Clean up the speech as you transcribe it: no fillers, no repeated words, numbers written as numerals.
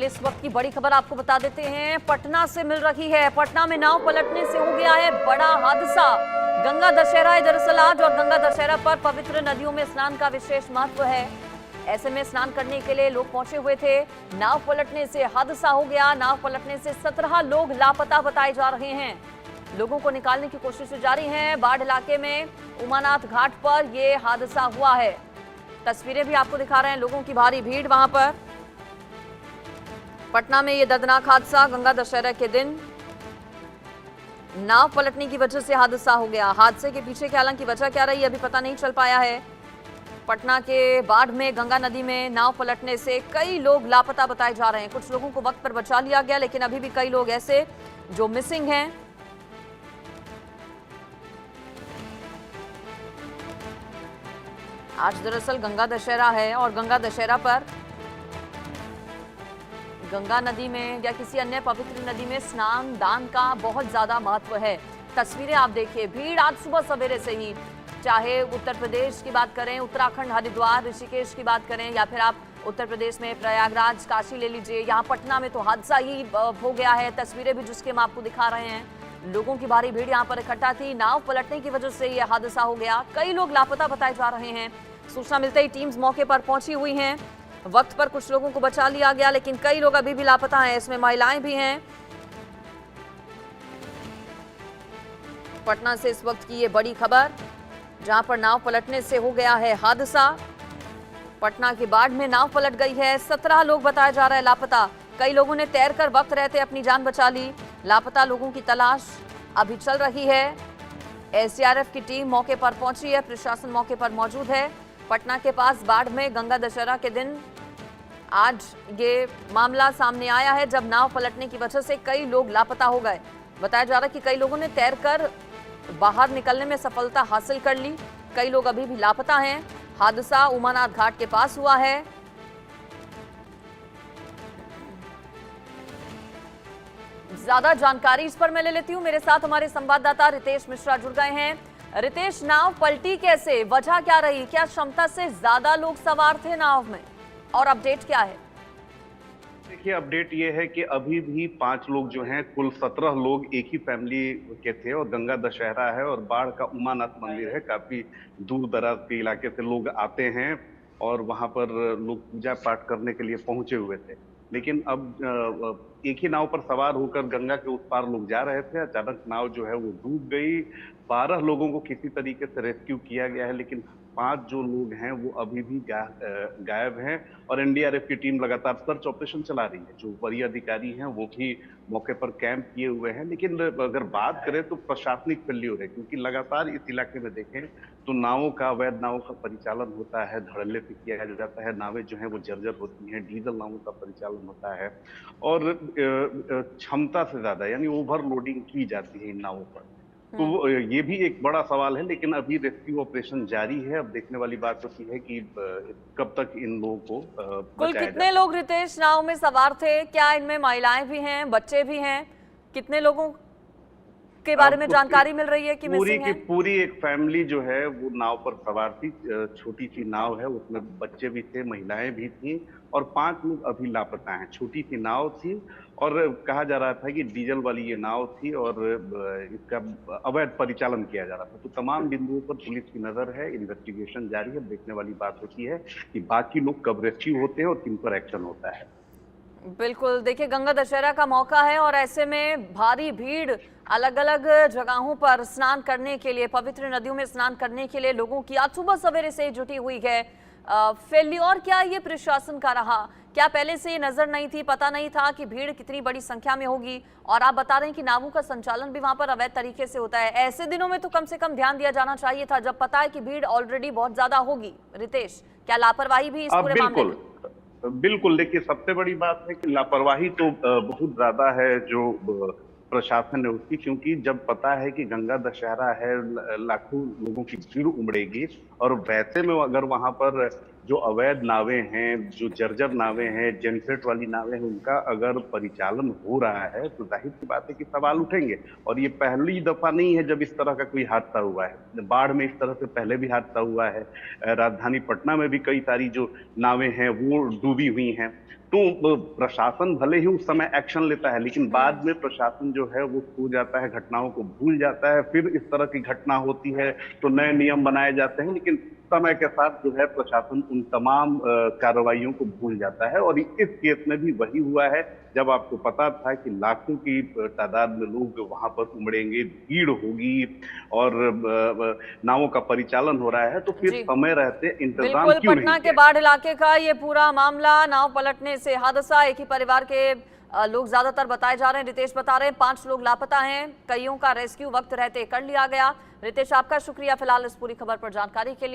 इस वक्त की बड़ी खबर आपको बता देते हैं, पटना से मिल रही है। पटना में नाव पलटने से हो गया है बड़ा हादसा। गंगा दशहरा है दरअसल आज, और गंगा दशहरा पर पवित्र नदियों में स्नान का विशेष महत्व है। ऐसे में स्नान करने के लिए लोग पहुंचे हुए थे। नाव पलटने से हादसा हो गया। नाव पलटने से 17 लोग लापता बताए जा रहे हैं। लोगों को निकालने की कोशिश जारी है। बाढ़ इलाके में उमानाथ घाट पर यह हादसा हुआ है। तस्वीरें भी आपको दिखा रहे हैं, लोगों की भारी भीड़ वहां पर। पटना में यह दर्दनाक हादसा गंगा दशहरा के दिन नाव पलटने की वजह से हादसा हो गया। हादसे के पीछे की हालांकि वजह क्या रही अभी पता नहीं चल पाया है। पटना के बाढ़ में गंगा नदी में नाव पलटने से कई लोग लापता बताए जा रहे हैं। कुछ लोगों को वक्त पर बचा लिया गया, लेकिन अभी भी कई लोग ऐसे जो मिसिंग हैं। आज दरअसल गंगा दशहरा है और गंगा दशहरा पर गंगा नदी में या किसी अन्य पवित्र नदी में स्नान दान का बहुत ज्यादा महत्व है। तस्वीरें आप देखिए, भीड़ आज सुबह सवेरे से ही, चाहे उत्तर प्रदेश की बात करें, उत्तराखंड हरिद्वार ऋषिकेश की बात करें, या फिर आप उत्तर प्रदेश में प्रयागराज काशी ले लीजिए। यहाँ पटना में तो हादसा ही हो गया है। तस्वीरें भी जिसके हम आपको दिखा रहे हैं, लोगों की भारी भीड़ यहाँ पर इकट्ठा थी। नाव पलटने की वजह से यह हादसा हो गया। कई लोग लापता बताए जा रहे हैं। सूचना मिलते ही टीम्स मौके पर पहुंची हुई हैं। वक्त पर कुछ लोगों को बचा लिया गया, लेकिन कई लोग अभी भी लापता हैं। इसमें महिलाएं भी हैं। पटना से इस वक्त की ये बड़ी खबर, जहां पर नाव पलटने से हो गया है हादसा। पटना की बाढ़ में नाव पलट गई है। 17 लोग बताया जा रहा है लापता। कई लोगों ने तैरकर वक्त रहते अपनी जान बचा ली। लापता लोगों की तलाश अभी चल रही है। एसडीआरएफ की टीम मौके पर पहुंची है, प्रशासन मौके पर मौजूद है। पटना के पास बाढ़ में गंगा दशहरा के दिन आज ये मामला सामने आया है, जब नाव पलटने की वजह से कई लोग लापता हो गए। बताया जा रहा है कि कई लोगों ने तैरकर बाहर निकलने में सफलता हासिल कर ली। कई लोग अभी भी लापता हैं। हादसा उमानाथ घाट के पास हुआ है। ज्यादा जानकारी इस पर मैं ले लेती हूं। मेरे साथ हमारे संवाददाता रितेश मिश्रा जुड़ गए हैं। रितेश, नाव पलटी कैसे, वजह क्या रही? क्या क्षमता से ज्यादा लोग सवार थे नाव में, और अपडेट क्या है? देखिए, अपडेट ये है कि अभी भी 5 लोग जो हैं, कुल 17 लोग एक ही फैमिली के थे, और गंगा दशहरा है और बाढ़ का उमानाथ मंदिर है। काफी दूर दराज के इलाके से लोग आते हैं और वहां पर लोग पूजा पाठ करने के लिए पहुंचे हुए थे। लेकिन अब एक ही नाव पर सवार होकर गंगा के उस पार लोग जा रहे थे। अचानक नाव जो है वो डूब गई। 12 लोगों को किसी तरीके से रेस्क्यू किया गया है, लेकिन 5 जो लोग हैं वो अभी भी गायब हैं। और एनडीआरएफ की टीम लगातार सर्च ऑपरेशन चला रही है। जो वरीय अधिकारी हैं वो भी मौके पर कैंप किए हुए हैं। लेकिन अगर बात करें तो प्रशासनिक फेल्योर है, क्योंकि लगातार इस इलाके में देखें तो नावों का, अवैध नावों का परिचालन होता है, धड़ल्ले से किया जाता है। नावें जो हैं वो जर्जर होती हैं, डीजल नावों का परिचालन होता है, और क्षमता से ज्यादा यानी ओवरलोडिंग की जाती है इन नावों पर। तो ये भी एक बड़ा सवाल है, लेकिन अभी रेस्क्यू ऑपरेशन जारी है। अब देखने वाली बात होती है कि कब तक इन लोगों को कुल बचाया कितने लोग रितेश नाव में सवार थे? क्या इनमें महिलाएं भी हैं, बच्चे भी हैं? कितने लोगों के बारे में जानकारी मिल रही है कि मिसिंग है? पूरी एक फैमिली जो है वो नाव पर सवार थी। छोटी सी नाव है, उसमें बच्चे भी थे, महिलाएं भी थी, और 5 लोग अभी लापता हैं। छोटी सी नाव थी, और कहा जा रहा था कि डीजल वाली ये नाव थी, और इसका अवैध परिचालन किया जा रहा था। तो तमाम बिंदुओं पर पुलिस की नजर है, इन्वेस्टिगेशन जारी है। देखने वाली बात होती है कि बाकी लोग कब रेस्क्यू होते हैं और किन पर एक्शन होता है। बिल्कुल, देखिए गंगा दशहरा का मौका है, और ऐसे में भारी भीड़ अलग अलग जगहों पर स्नान करने के लिए, पवित्र नदियों में स्नान करने के लिए लोगों की आज सुबह सवेरे से जुटी हुई है। फेल्योर क्या ये प्रशासन का रहा? क्या पहले से ये नजर नहीं थी, पता नहीं था कि भीड़ कितनी बड़ी संख्या में होगी? और आप बता रहे हैं कि नावों का संचालन भी वहां पर अवैध तरीके से होता है। ऐसे दिनों में तो कम से कम ध्यान दिया जाना चाहिए था, जब पता है कि भीड़ ऑलरेडी बहुत ज्यादा होगी। रितेश, क्या लापरवाही भी इस पूरे मामले में? बिल्कुल, देखिए, सबसे बड़ी बात है कि लापरवाही तो बहुत ज्यादा है जो प्रशासन ने उसकी, क्योंकि जब पता है कि गंगा दशहरा है, लाखों लोगों की भीड़ उमड़ेगी, और वैसे में अगर वहां पर जो अवैध नावें हैं, जो जर्जर नावें हैं, जेनसेट वाली नावें हैं, उनका अगर परिचालन हो रहा है तो जाहिर सी बात है कि सवाल उठेंगे। और ये पहली दफा नहीं है जब इस तरह का कोई हादसा हुआ है। बाढ़ में इस तरह से पहले भी हादसा हुआ है। राजधानी पटना में भी कई सारी जो नावें हैं वो डूबी हुई हैं। तो प्रशासन भले ही उस समय एक्शन लेता है, लेकिन बाद में प्रशासन जो है वो खो जाता है, घटनाओं को भूल जाता है। फिर इस तरह की घटना होती है तो नए नियम बनाए जाते हैं, लेकिन समय के साथ जो है प्रशासन उन तमाम कार्रवाइयों को भूल जाता है। और इस केस में भी वही हुआ है। जब आपको पता था कि लाखों की तादाद में लोग वहां पर उमड़ेंगे, भीड़ होगी और नावों का परिचालन हो रहा है, तो फिर जी समय रहते इंतजाम बिल्कुल, क्यों नहीं पटना के किया? बाढ़ इलाके का ये पूरा मामला, नाव पलटने से हादसा, एक ही परिवार के लोग ज्यादातर बताए जा रहे हैं। रितेश बता रहे हैं 5 लोग लापता हैं, कईयों का रेस्क्यू वक्त रहते कर लिया गया। रितेश, आपका शुक्रिया फिलहाल इस पूरी खबर पर जानकारी के लिए।